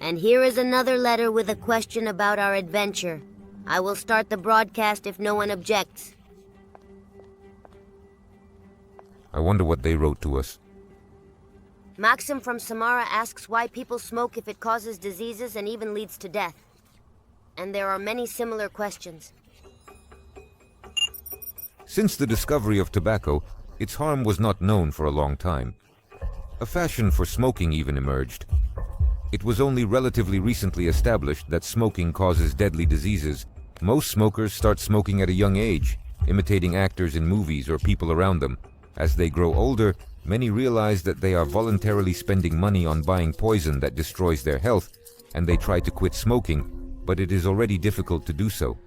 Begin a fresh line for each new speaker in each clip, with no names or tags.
And here is another letter with a question about our adventure. I will start the broadcast if no one objects.
I wonder what they wrote to us.
Maxim from Samara asks why people smoke if it causes diseases and even leads to death. And there are many similar questions.
Since the discovery of tobacco, its harm was not known for a long time. A fashion for smoking even emerged. It was only relatively recently established that smoking causes deadly diseases. Most smokers start smoking at a young age, imitating actors in movies or people around them. As they grow older, many realize that they are voluntarily spending money on buying poison that destroys their health, and they try to quit smoking, but it is already difficult to do so.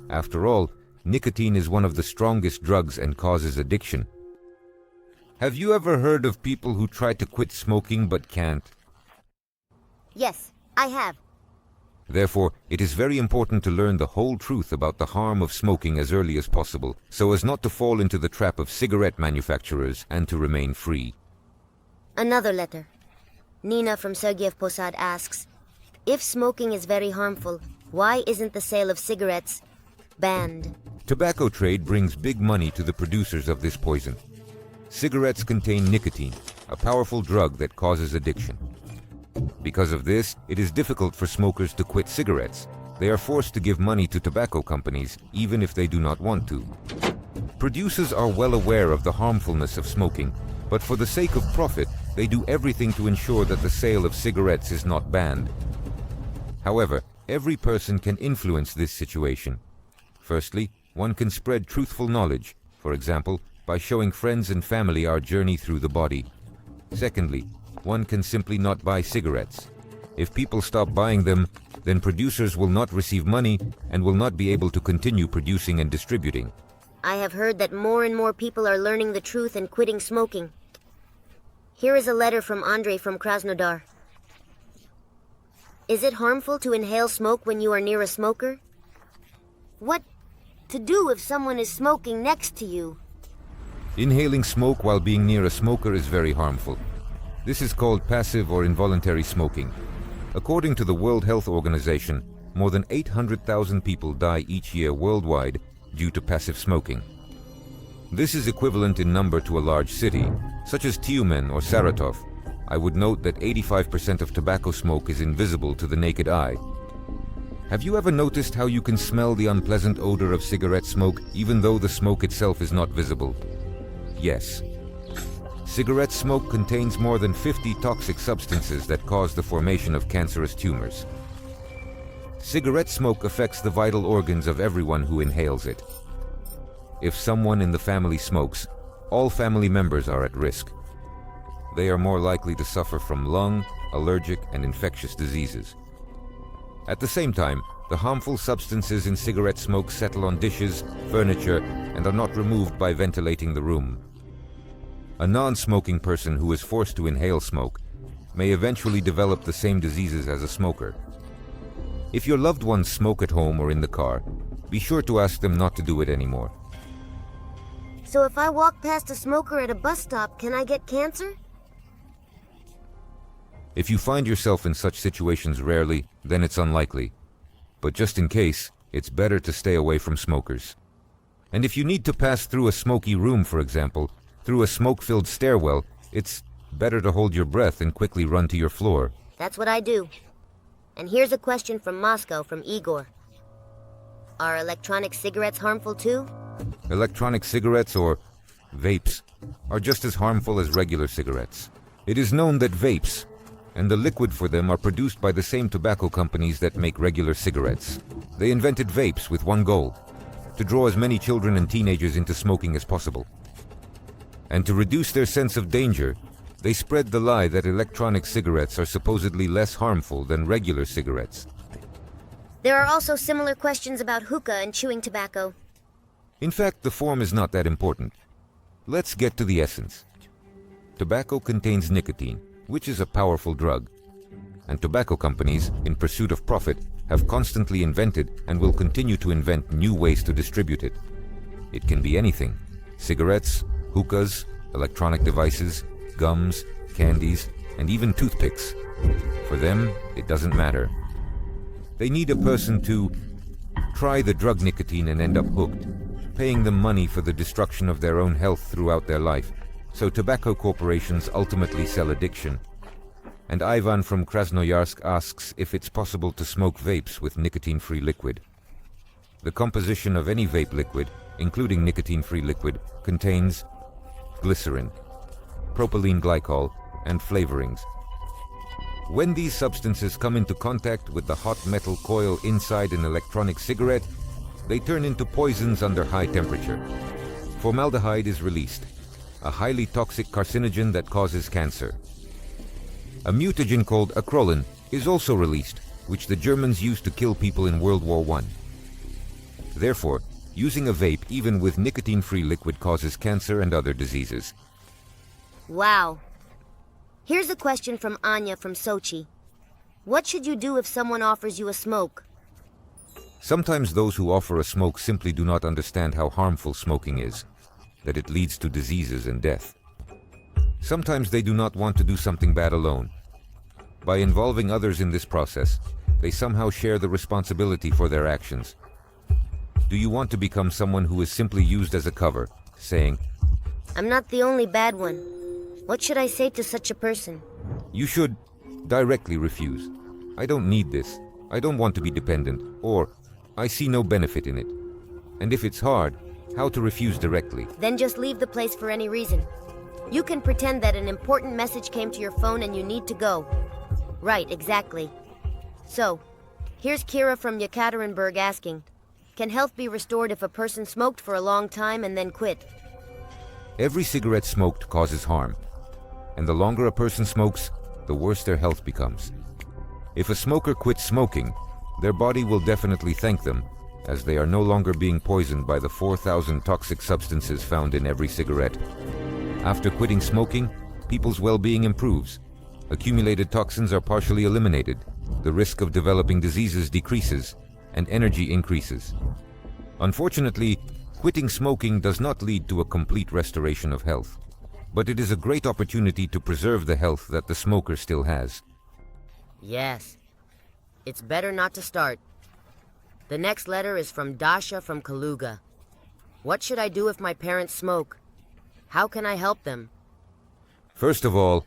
After all, nicotine is one of the strongest drugs and causes addiction. Have you ever heard of people who try to quit smoking but can't?
Yes, I have.
Therefore, it is very important to learn the whole truth about the harm of smoking as early as possible, so as not to fall into the trap of cigarette manufacturers and to remain free.
Another letter. Nina from Sergiev Posad asks, if smoking is very harmful, why isn't the sale of cigarettes banned?
Tobacco trade brings big money to the producers of this poison. Cigarettes contain nicotine, a powerful drug that causes addiction. Because of this, it is difficult for smokers to quit cigarettes. They are forced to give money to tobacco companies, even if they do not want to. Producers are well aware of the harmfulness of smoking, but for the sake of profit, they do everything to ensure that the sale of cigarettes is not banned. However, every person can influence this situation. Firstly, one can spread truthful knowledge, for example, by showing friends and family our journey through the body. Secondly, one can simply not buy cigarettes. If people stop buying them, then producers will not receive money and will not be able to continue producing and distributing.
I have heard that more and more people are learning the truth and quitting smoking. Here is a letter from Andrei from Krasnodar. Is it harmful to inhale smoke when you are near a smoker? What to do if someone is smoking next to you?
Inhaling smoke while being near a smoker is very harmful. This is called passive or involuntary smoking. According to the World Health Organization, more than 800,000 people die each year worldwide due to passive smoking. This is equivalent in number to a large city, such as Tyumen or Saratov. I would note that 85% of tobacco smoke is invisible to the naked eye. Have you ever noticed how you can smell the unpleasant odor of cigarette smoke even though the smoke itself is not visible? Yes. Cigarette smoke contains more than 50 toxic substances that cause the formation of cancerous tumors. Cigarette smoke affects the vital organs of everyone who inhales it. If someone in the family smokes, all family members are at risk. They are more likely to suffer from lung, allergic, and infectious diseases. At the same time, the harmful substances in cigarette smoke settle on dishes, furniture, and are not removed by ventilating the room. A non-smoking person who is forced to inhale smoke may eventually develop the same diseases as a smoker. If your loved ones smoke at home or in the car, be sure to ask them not to do it anymore.
So if I walk past a smoker at a bus stop, can I get cancer?
If you find yourself in such situations rarely, then it's unlikely. But just in case, it's better to stay away from smokers. And if you need to pass through a smoky room, for example, through a smoke-filled stairwell, it's better to hold your breath and quickly run to your floor.
That's what I do. And here's a question from Moscow from Igor. Are electronic cigarettes harmful too?
Electronic cigarettes, or vapes, are just as harmful as regular cigarettes. It is known that vapes and the liquid for them are produced by the same tobacco companies that make regular cigarettes. They invented vapes with one goal: to draw as many children and teenagers into smoking as possible. And to reduce their sense of danger, they spread the lie that electronic cigarettes are supposedly less harmful than regular cigarettes.
There are also similar questions about hookah and chewing tobacco.
In fact, the form is not that important. Let's get to the essence. Tobacco contains nicotine, which is a powerful drug. And tobacco companies, in pursuit of profit, have constantly invented and will continue to invent new ways to distribute it. It can be anything: cigarettes, hookahs, electronic devices, gums, candies, and even toothpicks. For them, it doesn't matter. They need a person to try the drug nicotine and end up hooked, paying them money for the destruction of their own health throughout their life. So tobacco corporations ultimately sell addiction. And Ivan from Krasnoyarsk asks if it's possible to smoke vapes with nicotine-free liquid. The composition of any vape liquid, including nicotine-free liquid, contains glycerin, propylene glycol, and flavorings. When these substances come into contact with the hot metal coil inside an electronic cigarette, they turn into poisons under high temperature. Formaldehyde is released, a highly toxic carcinogen that causes cancer. A mutagen called acrolein is also released, which the Germans used to kill people in World War I. Therefore, using a vape even with nicotine-free liquid causes cancer and other diseases.
Wow. Here's a question from Anya from Sochi. What should you do if someone offers you a smoke?
Sometimes those who offer a smoke simply do not understand how harmful smoking is, that it leads to diseases and death. Sometimes they do not want to do something bad alone. By involving others in this process, they somehow share the responsibility for their actions. Do you want to become someone who is simply used as a cover, saying,
I'm not the only bad one. What should I say to such a person?
You should directly refuse. I don't need this. I don't want to be dependent. Or, I see no benefit in it. And if it's hard, how to refuse directly?
Then just leave the place for any reason. You can pretend that an important message came to your phone and you need to go. Right, exactly. So, here's Kira from Yekaterinburg asking, can health be restored if a person smoked for a long time and then quit?
Every cigarette smoked causes harm. And the longer a person smokes, the worse their health becomes. If a smoker quits smoking, their body will definitely thank them, as they are no longer being poisoned by the 4,000 toxic substances found in every cigarette. After quitting smoking, people's well-being improves. Accumulated toxins are partially eliminated, the risk of developing diseases decreases, and energy increases. Unfortunately, quitting smoking does not lead to a complete restoration of health, but it is a great opportunity to preserve the health that the smoker still has.
Yes. It's better not to start. The next letter is from Dasha from Kaluga. What should I do if my parents smoke? How can I help them?
First of all,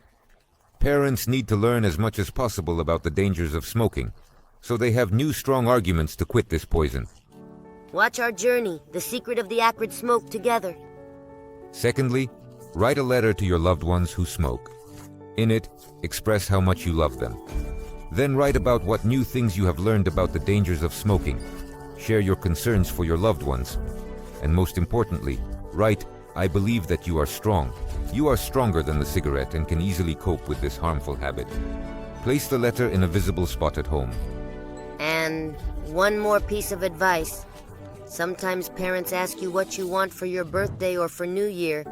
parents need to learn as much as possible about the dangers of smoking, so they have new strong arguments to quit this poison.
Watch our journey, the secret of the acrid smoke, together.
Secondly, write a letter to your loved ones who smoke. In it, express how much you love them. Then write about what new things you have learned about the dangers of smoking. Share your concerns for your loved ones. And most importantly, write, I believe that you are strong. You are stronger than the cigarette and can easily cope with this harmful habit. Place the letter in a visible spot at home.
And one more piece of advice. Sometimes parents ask you what you want for your birthday or for New Year.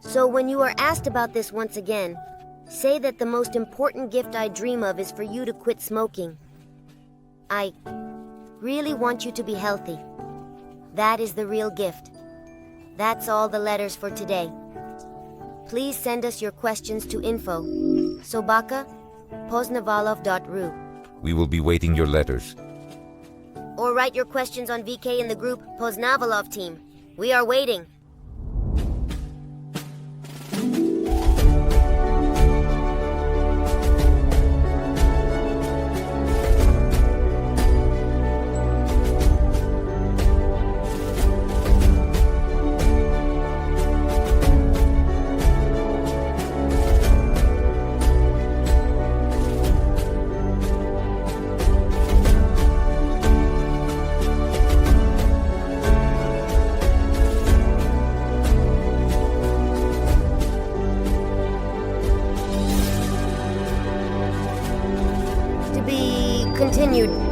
So when you are asked about this once again, say that the most important gift I dream of is for you to quit smoking. I really want you to be healthy. That is the real gift. That's all the letters for today. Please send us your questions to info@sobaka@poznavalov.ru.
We will be waiting your letters.
Or write your questions on VK in the group Poznavalov team. We are waiting. Continued.